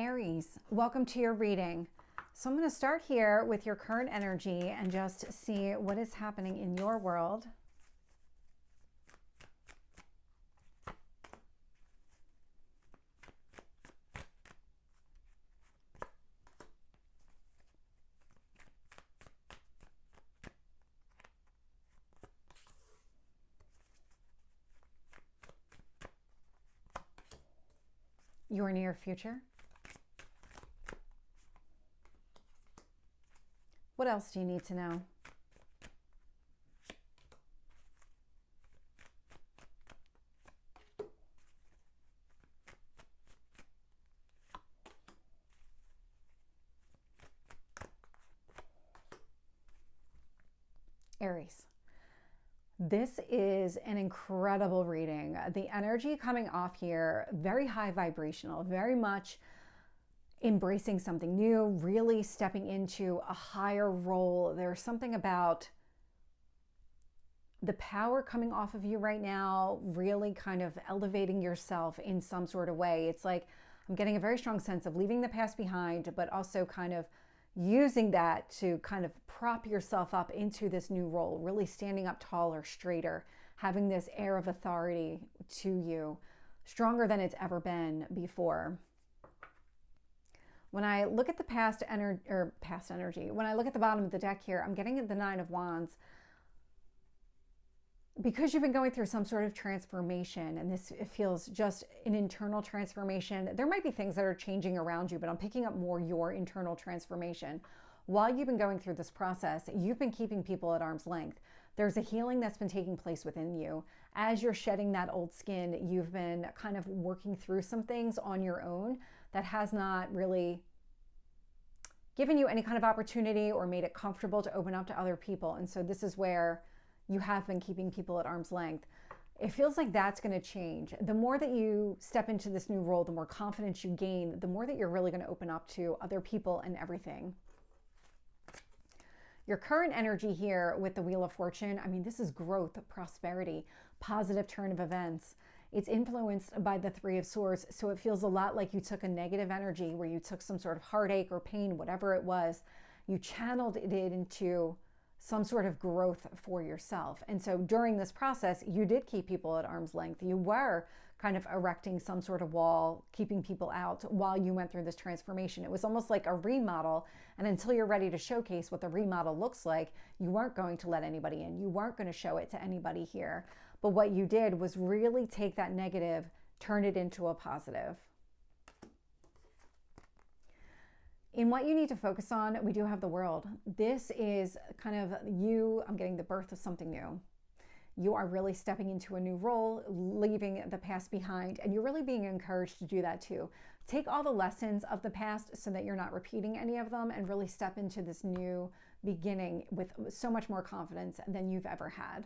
Aries, welcome to your reading. So I'm going to start here with your current energy and just see what is happening in your world. Your near future. What else do you need to know? Aries. This is an incredible reading. The energy coming off here, very high vibrational, very much embracing something new, really stepping into a higher role. There's something about the power coming off of you right now, really kind of elevating yourself in some sort of way. It's like I'm getting a very strong sense of leaving the past behind, but also kind of using that to kind of prop yourself up into this new role, really standing up taller, straighter, having this air of authority to you, stronger than it's ever been before. When I look at the past energy, when I look at the bottom of the deck here, I'm getting the Nine of Wands. Because you've been going through some sort of transformation, and this it feels just an internal transformation. There might be things that are changing around you, but I'm picking up more your internal transformation. While you've been going through this process, you've been keeping people at arm's length. There's a healing that's been taking place within you. As you're shedding that old skin, you've been kind of working through some things on your own that has not really given you any kind of opportunity or made it comfortable to open up to other people. And so this is where you have been keeping people at arm's length. It feels like that's going to change. The more that you step into this new role, the more confidence you gain, the more that you're really going to open up to other people and everything. Your current energy here with the Wheel of Fortune, I mean, this is growth, prosperity, positive turn of events. It's influenced by the Three of Swords, so it feels a lot like you took a negative energy where you took some sort of heartache or pain, whatever it was, you channeled it into some sort of growth for yourself. And so during this process, you did keep people at arm's length. You were kind of erecting some sort of wall, keeping people out while you went through this transformation. It was almost like a remodel. And until you're ready to showcase what the remodel looks like, you weren't going to let anybody in. You weren't going to show it to anybody here. But what you did was really take that negative, turn it into a positive. In what you need to focus on, we do have the World. This is kind of you, I'm getting the birth of something new. You are really stepping into a new role, leaving the past behind, and you're really being encouraged to do that too. Take all the lessons of the past so that you're not repeating any of them and really step into this new beginning with so much more confidence than you've ever had.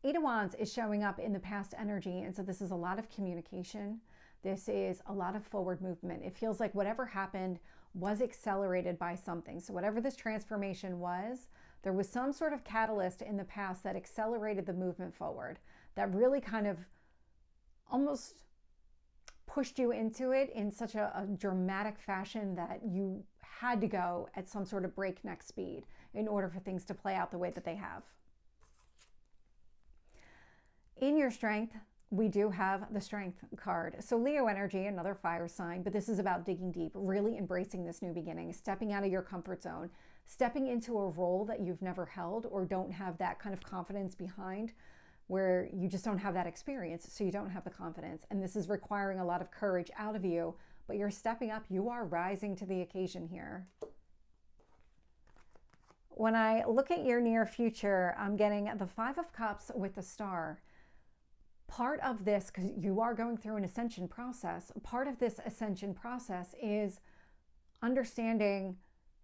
Eight of Wands is showing up in the past energy, and so this is a lot of communication. This is a lot of forward movement. It feels like whatever happened was accelerated by something. So whatever this transformation was, there was some sort of catalyst in the past that accelerated the movement forward, that really kind of almost pushed you into it in such a dramatic fashion that you had to go at some sort of breakneck speed in order for things to play out the way that they have. In your strength, we do have the Strength card. So Leo energy, another fire sign, but this is about digging deep, really embracing this new beginning, stepping out of your comfort zone, stepping into a role that you've never held or don't have that kind of confidence behind, where you just don't have that experience, so you don't have the confidence. And this is requiring a lot of courage out of you, but you're stepping up, you are rising to the occasion here. When I look at your near future, I'm getting the Five of Cups with the Star. Part of this, because you are going through an ascension process, part of this ascension process is understanding,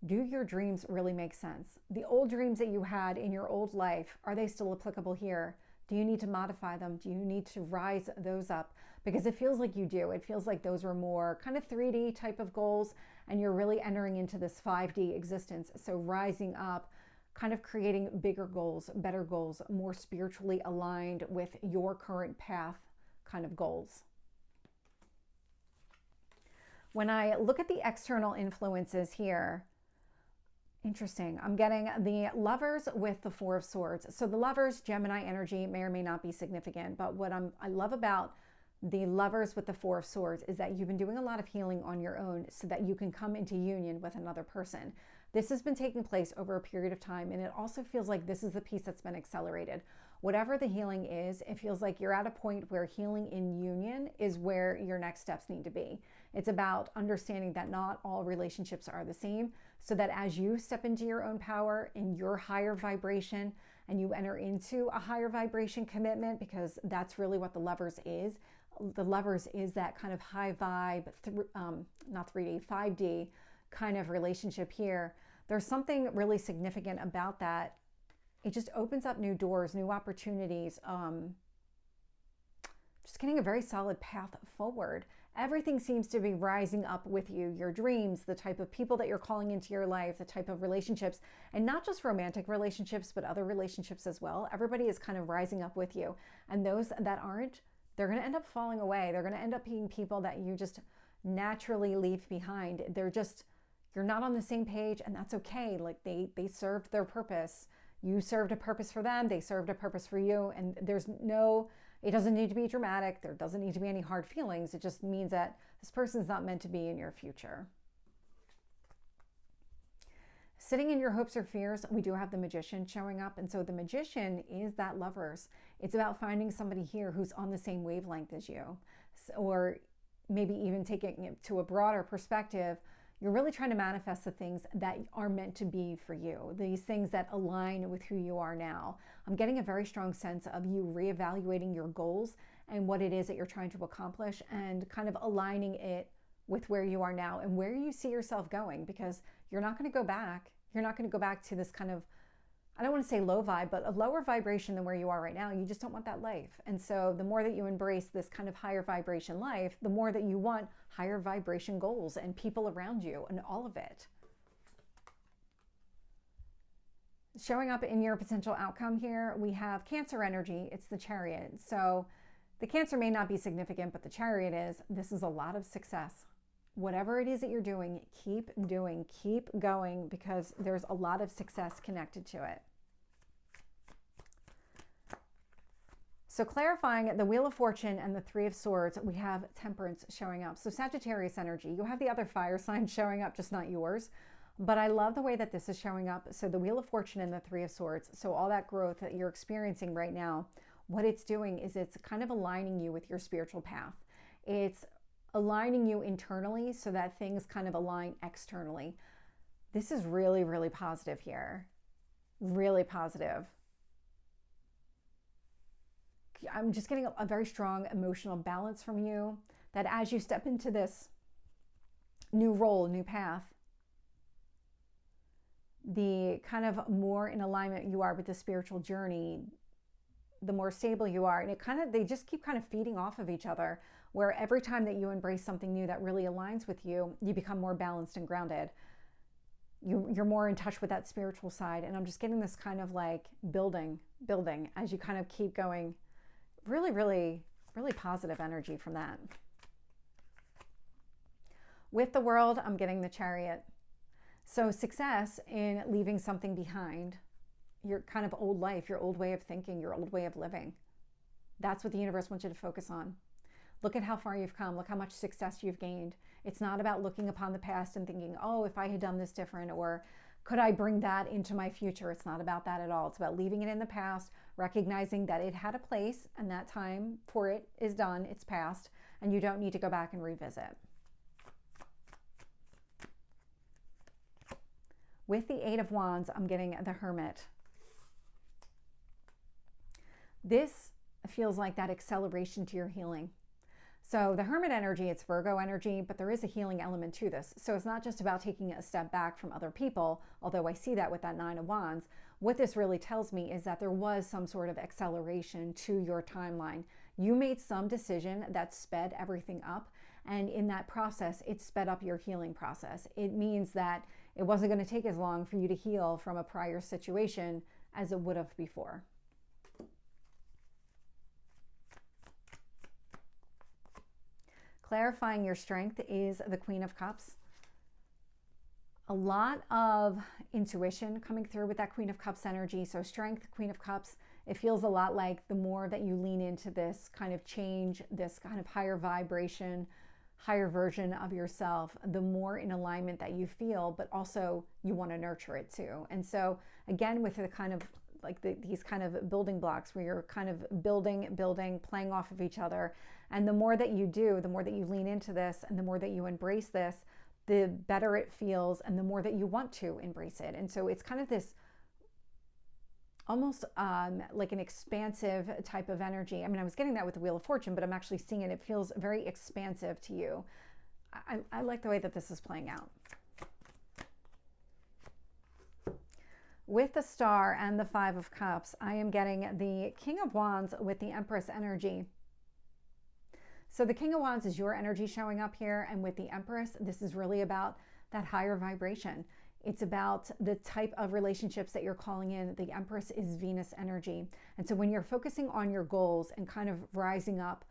do your dreams really make sense? The old dreams that you had in your old life, are they still applicable here? Do you need to modify them? Do you need to rise those up? Because it feels like you do. It feels like those were more kind of 3D type of goals, and you're really entering into this 5D existence. So rising up, kind of creating bigger goals, better goals, more spiritually aligned with your current path kind of goals. When I look at the external influences here, interesting. I'm getting the Lovers with the Four of Swords. So the Lovers, Gemini energy may or may not be significant, but what I love about the Lovers with the Four of Swords is that you've been doing a lot of healing on your own so that you can come into union with another person. This has been taking place over a period of time, and it also feels like this is the piece that's been accelerated. Whatever the healing is, it feels like you're at a point where healing in union is where your next steps need to be. It's about understanding that not all relationships are the same, so that as you step into your own power in your higher vibration and you enter into a higher vibration commitment, because that's really what the Lovers is. The Lovers is that kind of high vibe, not 3D, 5D kind of relationship here. There's something really significant about that. It just opens up new doors, new opportunities. Just getting a very solid path forward. Everything seems to be rising up with you. Your dreams, the type of people that you're calling into your life, the type of relationships, and not just romantic relationships, but other relationships as well. Everybody is kind of rising up with you. And those that aren't, they're going to end up falling away. They're going to end up being people that you just naturally leave behind. You're not on the same page, and that's okay. Like they served their purpose. You served a purpose for them. They served a purpose for you. And it doesn't need to be dramatic. There doesn't need to be any hard feelings. It just means that this person's not meant to be in your future. Sitting in your hopes or fears, we do have the Magician showing up. And so the Magician is that Lovers. It's about finding somebody here who's on the same wavelength as you. Or maybe even taking it to a broader perspective. You're really trying to manifest the things that are meant to be for you, these things that align with who you are now. I'm getting a very strong sense of you reevaluating your goals and what it is that you're trying to accomplish and kind of aligning it with where you are now and where you see yourself going, because you're not going to go back. You're not going to go back to this kind of, I don't want to say low vibe, but a lower vibration than where you are right now. You just don't want that life. And so the more that you embrace this kind of higher vibration life, the more that you want higher vibration goals and people around you and all of it. Showing up in your potential outcome here, we have Cancer energy. It's the Chariot. So the Cancer may not be significant, but the Chariot is. This is a lot of success. Whatever it is that you're doing, keep going, because there's a lot of success connected to it. So clarifying the Wheel of Fortune and the Three of Swords, we have Temperance showing up. So Sagittarius energy, you have the other fire signs showing up, just not yours. But I love the way that this is showing up. So the Wheel of Fortune and the Three of Swords, so all that growth that you're experiencing right now, what it's doing is it's kind of aligning you with your spiritual path. It's aligning you internally so that things kind of align externally. This is really, really positive here. Really positive. I'm just getting a very strong emotional balance from you, that as you step into this new role, new path, the kind of more in alignment you are with the spiritual journey, the more stable you are. And they just keep kind of feeding off of each other, where every time that you embrace something new that really aligns with you, you become more balanced and grounded. You're more in touch with that spiritual side. And I'm just getting this kind of like building as you kind of keep going. Really, really, really positive energy from that. With the World, I'm getting the Chariot. So success in leaving something behind, your kind of old life, your old way of thinking, your old way of living. That's what the universe wants you to focus on. Look at how far you've come. Look how much success you've gained. It's not about looking upon the past and thinking, oh, if I had done this different, or could I bring that into my future? It's not about that at all. It's about leaving it in the past, recognizing that it had a place and that time for it is done, it's past, and you don't need to go back and revisit. With the Eight of Wands, I'm getting the Hermit. This feels like that acceleration to your healing. So the Hermit energy, it's Virgo energy, but there is a healing element to this. So it's not just about taking a step back from other people, although I see that with that Nine of Wands. What this really tells me is that there was some sort of acceleration to your timeline. You made some decision that sped everything up, and in that process, it sped up your healing process. It means that it wasn't going to take as long for you to heal from a prior situation as it would have before. Clarifying your strength is the Queen of Cups. A lot of intuition coming through with that Queen of Cups energy. So strength, Queen of Cups, it feels a lot like the more that you lean into this kind of change, this kind of higher vibration, higher version of yourself, the more in alignment that you feel, but also you want to nurture it too. And so again, with the kind of like these kind of building blocks where you're kind of building, playing off of each other. And the more that you do, the more that you lean into this and the more that you embrace this, the better it feels and the more that you want to embrace it. And so it's kind of this almost like an expansive type of energy. I mean, I was getting that with the Wheel of Fortune, but I'm actually seeing it. It feels very expansive to you. I like the way that this is playing out. With the Star and the Five of Cups, I am getting the King of Wands with the Empress energy. So the King of Wands is your energy showing up here. And with the Empress, this is really about that higher vibration. It's about the type of relationships that you're calling in. The Empress is Venus energy. And so when you're focusing on your goals and kind of rising up,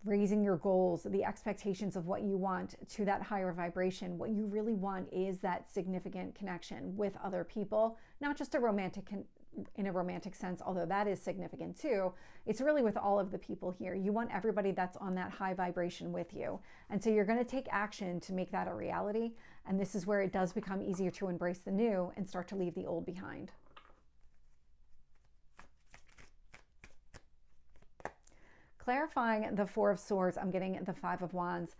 raising your goals, the expectations of what you want to that higher vibration, what you really want is that significant connection with other people, not just in a romantic sense, although that is significant too. It's really with all of the people here. You want everybody that's on that high vibration with you. And so you're going to take action to make that a reality. And this is where it does become easier to embrace the new and start to leave the old behind. Clarifying the Four of Swords, I'm getting the Five of Wands.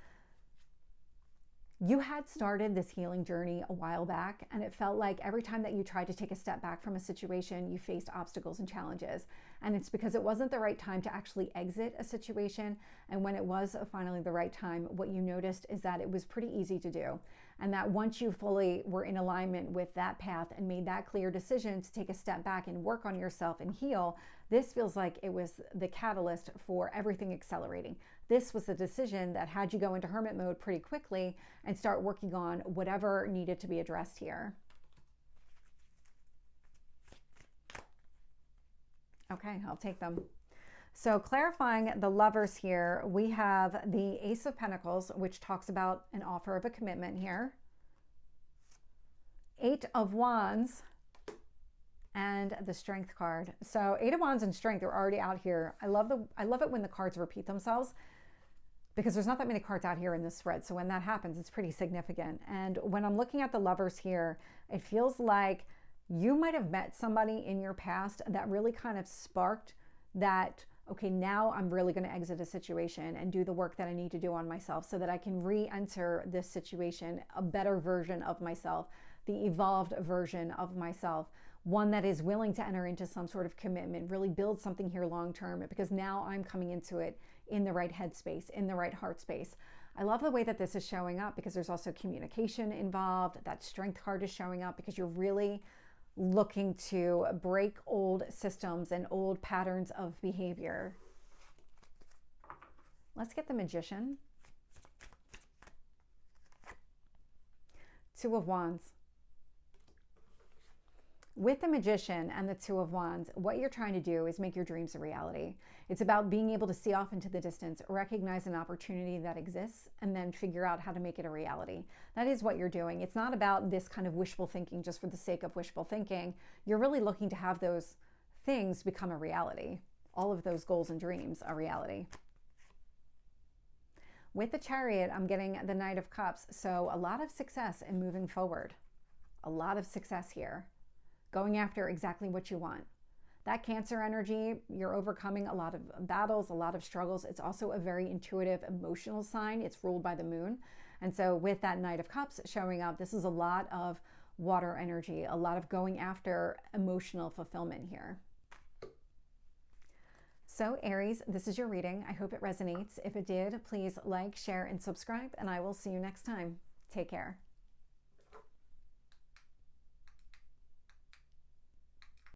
You had started this healing journey a while back, and it felt like every time that you tried to take a step back from a situation, you faced obstacles and challenges. And it's because it wasn't the right time to actually exit a situation. And when it was finally the right time, what you noticed is that it was pretty easy to do. And that once you fully were in alignment with that path and made that clear decision to take a step back and work on yourself and heal, this feels like it was the catalyst for everything accelerating. This was the decision that had you go into hermit mode pretty quickly and start working on whatever needed to be addressed here. Okay, I'll take them. So clarifying the Lovers here, we have the Ace of Pentacles, which talks about an offer of a commitment here. Eight of Wands and the Strength card. So Eight of Wands and Strength are already out here. I love it when the cards repeat themselves, because there's not that many cards out here in this spread. So when that happens, it's pretty significant. And when I'm looking at the Lovers here, it feels like you might have met somebody in your past that really kind of sparked that, okay, now I'm really going to exit a situation and do the work that I need to do on myself so that I can re-enter this situation, a better version of myself, the evolved version of myself, one that is willing to enter into some sort of commitment, really build something here long-term, because now I'm coming into it in the right headspace, in the right heart space. I love the way that this is showing up because there's also communication involved. That Strength card is showing up because you're really looking to break old systems and old patterns of behavior. Let's get the Magician. Two of Wands. With the Magician and the Two of Wands, what you're trying to do is make your dreams a reality. It's about being able to see off into the distance, recognize an opportunity that exists, and then figure out how to make it a reality. That is what you're doing. It's not about this kind of wishful thinking just for the sake of wishful thinking. You're really looking to have those things become a reality. All of those goals and dreams a reality. With the Chariot, I'm getting the Knight of Cups. So a lot of success in moving forward. A lot of success here. Going after exactly what you want. That Cancer energy, you're overcoming a lot of battles, a lot of struggles. It's also a very intuitive, emotional sign. It's ruled by the moon. And so with that Knight of Cups showing up, this is a lot of water energy, a lot of going after emotional fulfillment here. So Aries, this is your reading. I hope it resonates. If it did, please like, share, and subscribe, and I will see you next time. Take care.